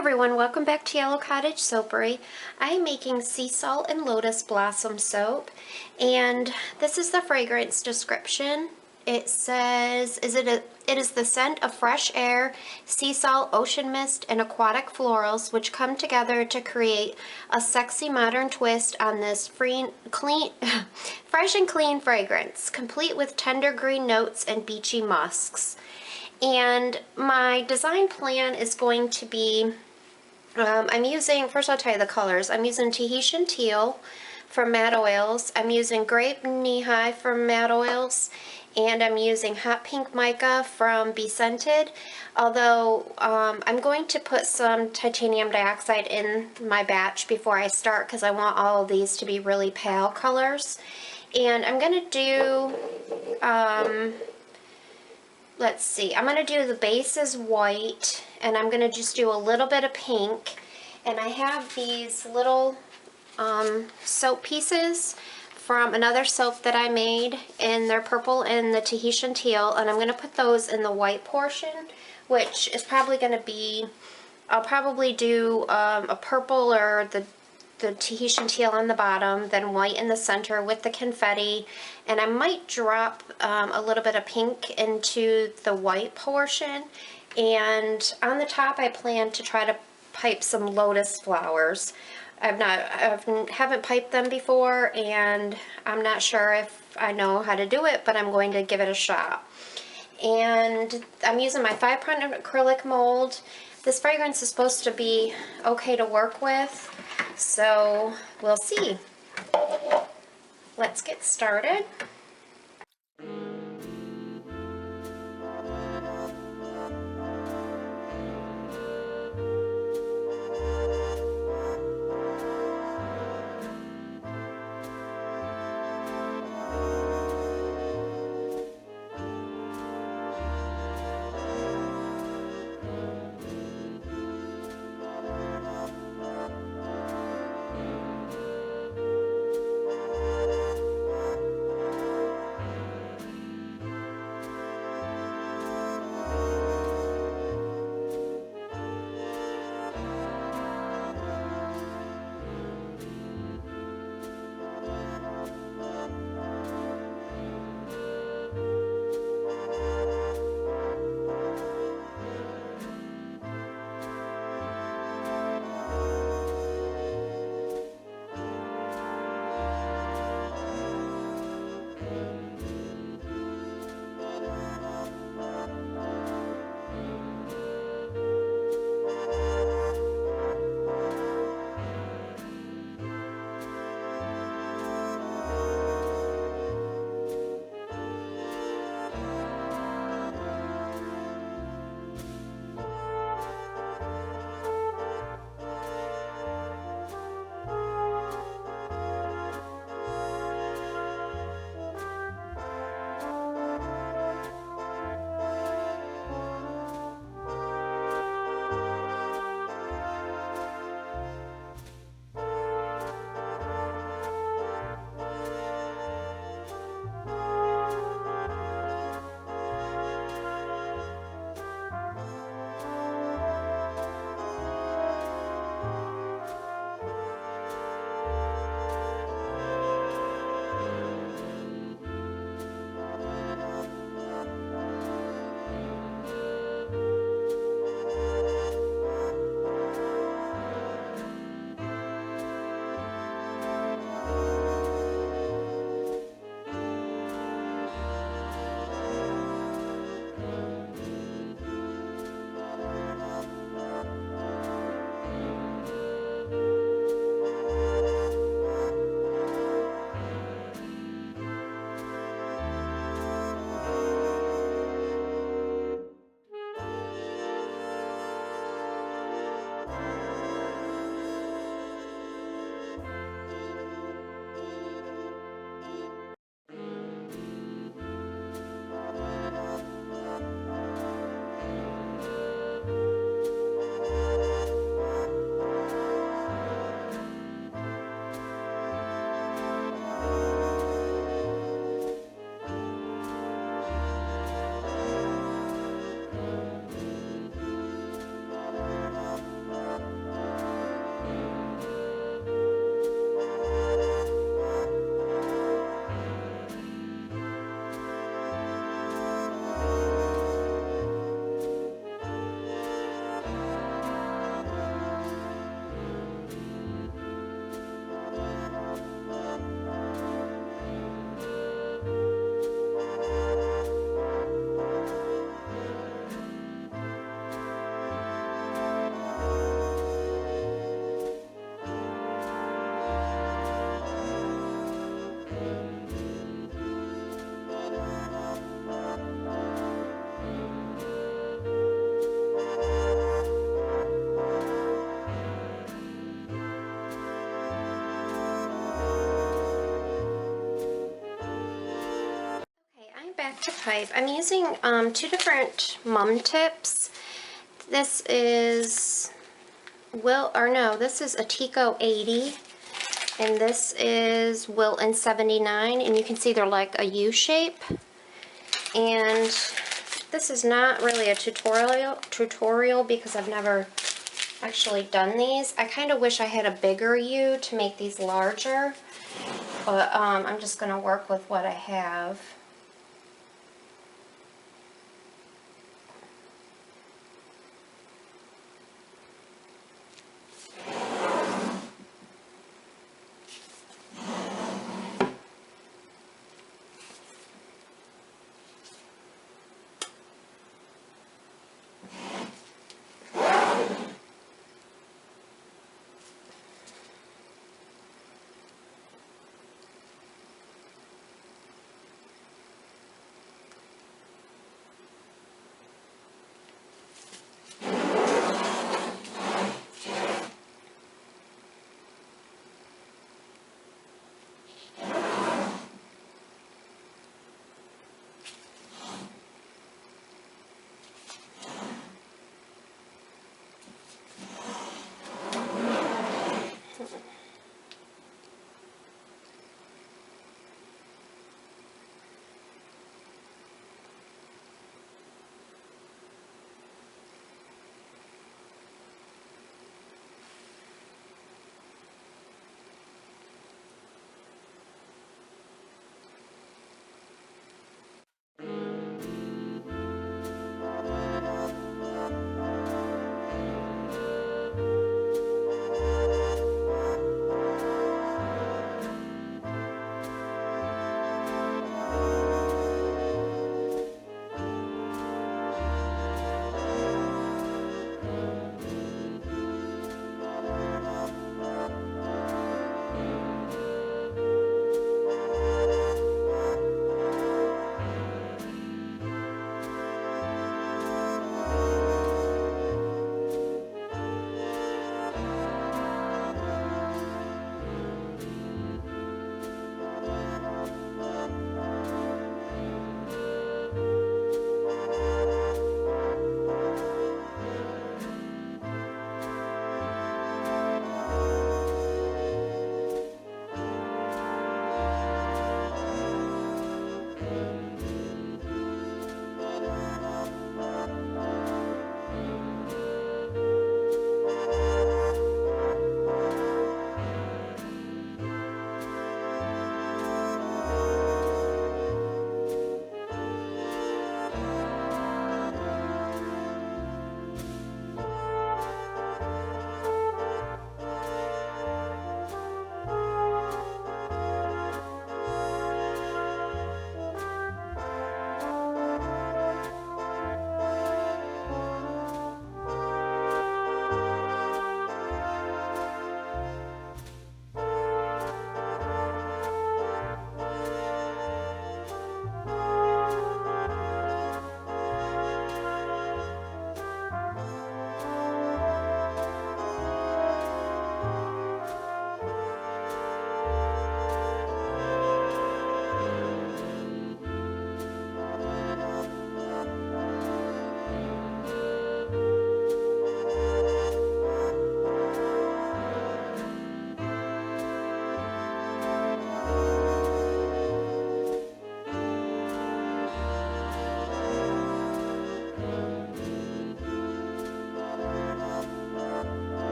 Everyone, welcome back to Yellow Cottage Soapery. I am making sea salt and lotus blossom soap, and this is the fragrance description. It says, it is the scent of fresh air, sea salt, ocean mist, and aquatic florals, which come together to create a sexy modern twist on this fresh and clean fragrance, complete with tender green notes and beachy musks. And my design plan is going to be, first I'll tell you the colors. I'm using Tahitian Teal from Matte Oils. I'm using Grape Knee High from Matte Oils. And I'm using Hot Pink Mica from Be Scented. Although I'm going to put some titanium dioxide in my batch before I start because I want all of these to be really pale colors. And I'm going to do... let's see, I'm going to do the base is white, and I'm going to just do a little bit of pink. And I have these little soap pieces from another soap that I made, and they're purple and the Tahitian Teal, and I'm going to put those in the white portion, which is probably going to be, I'll probably do a purple or the Tahitian Teal on the bottom, then white in the center with the confetti, and I might drop a little bit of pink into the white portion, and on the top I plan to try to pipe some lotus flowers. I haven't piped them before, and I'm not sure if I know how to do it, but I'm going to give it a shot. And I'm using my 5-pound acrylic mold. This fragrance is supposed to be okay to work with, so we'll see. Let's get started. back to pipe. I'm using two different mum tips. This is this is a Tico 80, and this is Wilton 79, and you can see they're like a U shape. And this is not really a tutorial because I've never actually done these. I kind of wish I had a bigger U to make these larger, but I'm just going to work with what I have.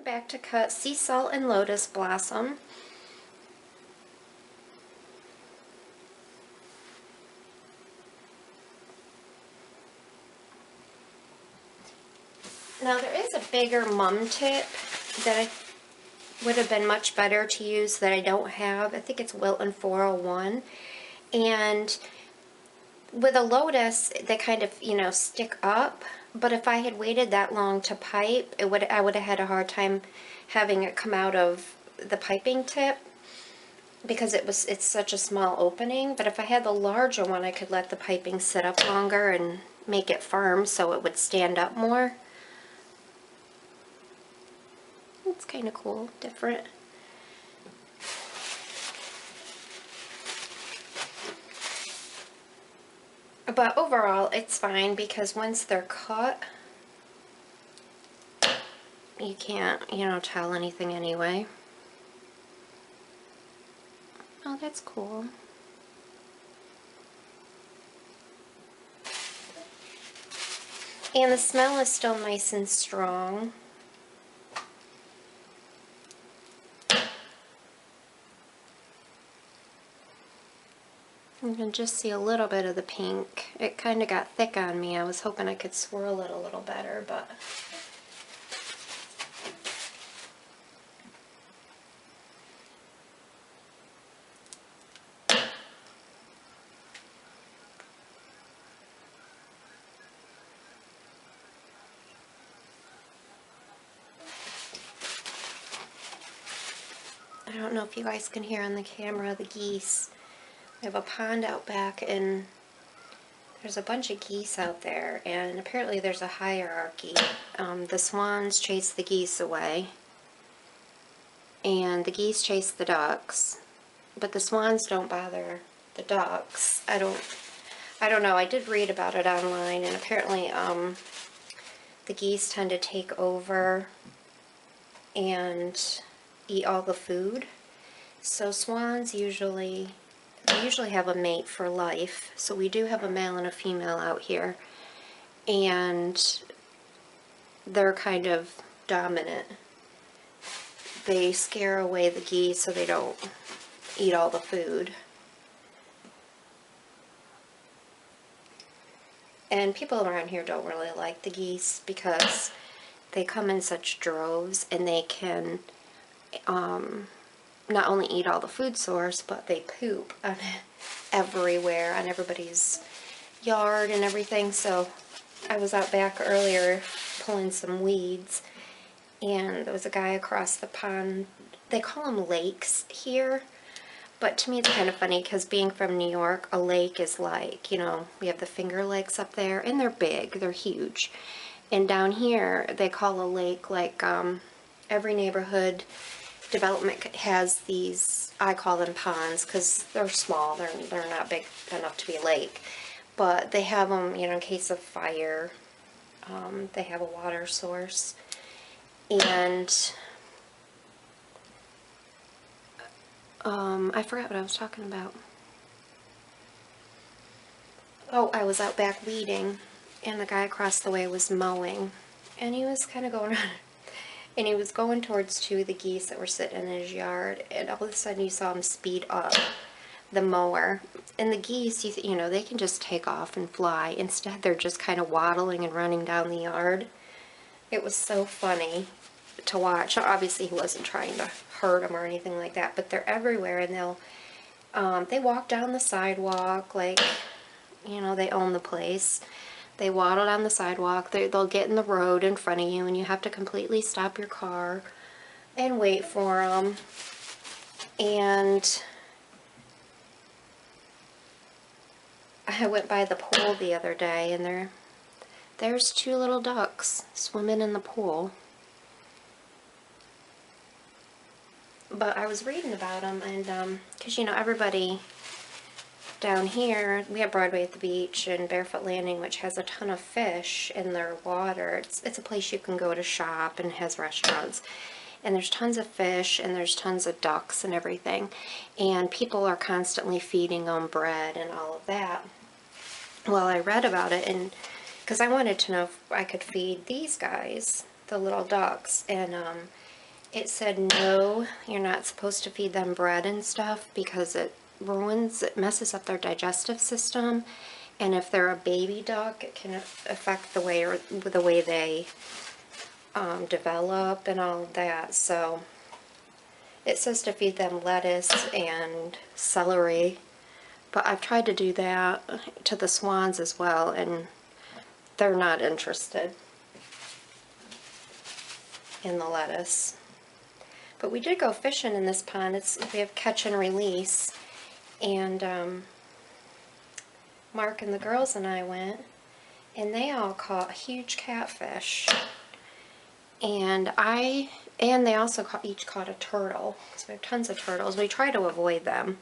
back to cut sea salt and lotus blossom. Now there is a bigger mum tip that I would have been much better to use that I don't have. I think it's Wilton 401. And with a lotus, they kind of, you know, stick up. But if I had waited that long to pipe, I would have had a hard time having it come out of the piping tip because it's such a small opening. But if I had the larger one, I could let the piping sit up longer and make it firm so it would stand up more. It's kind of cool, different. But overall, it's fine because once they're cut, you can't, you know, tell anything anyway. Oh, that's cool. And the smell is still nice and strong. You can just see a little bit of the pink. It kind of got thick on me. I was hoping I could swirl it a little better, but I don't know if you guys can hear on the camera the geese. I have a pond out back and there's a bunch of geese out there, and apparently there's a hierarchy. The swans chase the geese away and the geese chase the ducks, but the swans don't bother the ducks. I don't know. I did read about it online, and apparently the geese tend to take over and eat all the food. So swans usually have a mate for life. So we do have a male and a female out here, and they're kind of dominant. They scare away the geese so they don't eat all the food. And people around here don't really like the geese because they come in such droves, and they can not only eat all the food source, but they poop on everywhere, on everybody's yard and everything. So I was out back earlier pulling some weeds, and there was a guy across the pond. They call them lakes here, but to me it's kind of funny because being from New York, a lake is like, you know, we have the Finger Lakes up there, and they're big, they're huge. And down here, they call a lake like every neighborhood development has these, I call them ponds because they're small, they're not big enough to be a lake, but they have them, you know, in case of fire. They have a water source. And I forgot what I was talking about. Oh, I was out back weeding, and the guy across the way was mowing, and he was kind of going around. And he was going towards two of the geese that were sitting in his yard, and all of a sudden you saw him speed up the mower. And the geese, you know, they can just take off and fly. Instead, they're just kind of waddling and running down the yard. It was so funny to watch. Obviously, he wasn't trying to hurt them or anything like that, but they're everywhere, and they walk down the sidewalk like, you know, they own the place. They waddle down the sidewalk. They'll get in the road in front of you, and you have to completely stop your car and wait for them. And I went by the pool the other day, and there's two little ducks swimming in the pool. But I was reading about them, and because, you know, everybody down here, we have Broadway at the Beach and Barefoot Landing, which has a ton of fish in their water. It's a place you can go to shop and has restaurants. And there's tons of fish, and there's tons of ducks and everything. And people are constantly feeding them bread and all of that. Well, I read about it, and because I wanted to know if I could feed these guys, the little ducks. And it said no, you're not supposed to feed them bread and stuff because it messes up their digestive system, and if they're a baby duck, it can affect the way they develop and all of that. So it says to feed them lettuce and celery, but I've tried to do that to the swans as well, and they're not interested in the lettuce. But we did go fishing in this pond. We have catch and release, and Mark and the girls and I went, and they all caught huge catfish. And they also each caught a turtle. So we have tons of turtles. We try to avoid them,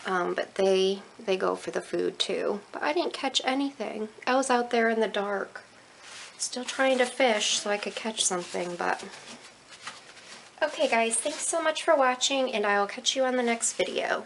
but they go for the food too. But I didn't catch anything. I was out there in the dark, still trying to fish so I could catch something, but... Okay guys, thanks so much for watching, and I will catch you on the next video.